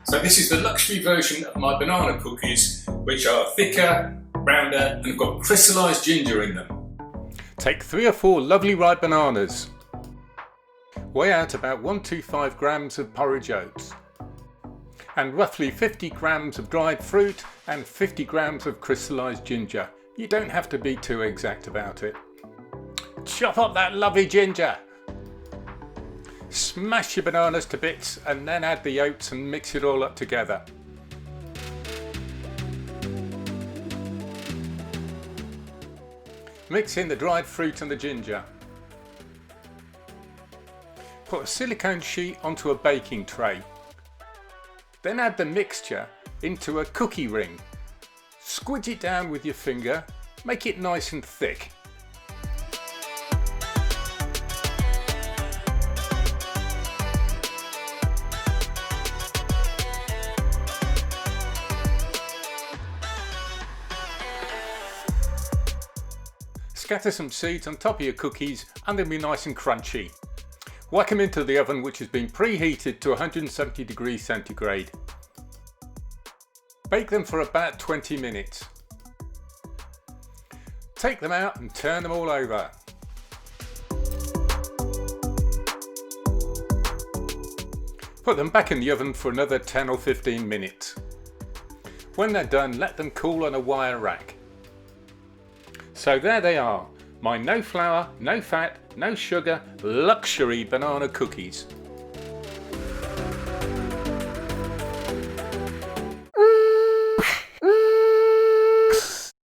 So this is the luxury version of my banana cookies, which are thicker, rounder, and have got crystalised ginger in them. Take 3 or 4 lovely ripe bananas. Weigh out about 125 grams of porridge oats and roughly 50 grams of dried fruit and 50 grams of crystalised ginger. You don't have to be too exact about it. Chop up that lovely ginger. Smash your bananas to bits and then add the oats and mix it all up together. Mix in the dried fruit and the ginger. Put a silicone sheet onto a baking tray. Then add the mixture into a cookie ring. Squidge it down with your finger, make it nice and thick. Scatter some seeds on top of your cookies and they'll be nice and crunchy. Whack them into the oven, which has been preheated to 170 degrees centigrade. Bake them for about 20 minutes. Take them out and turn them all over. Put them back in the oven for another 10 or 15 minutes. When they're done, let them cool on a wire rack. So there they are, my no flour, no fat, no sugar, luxury banana cookies.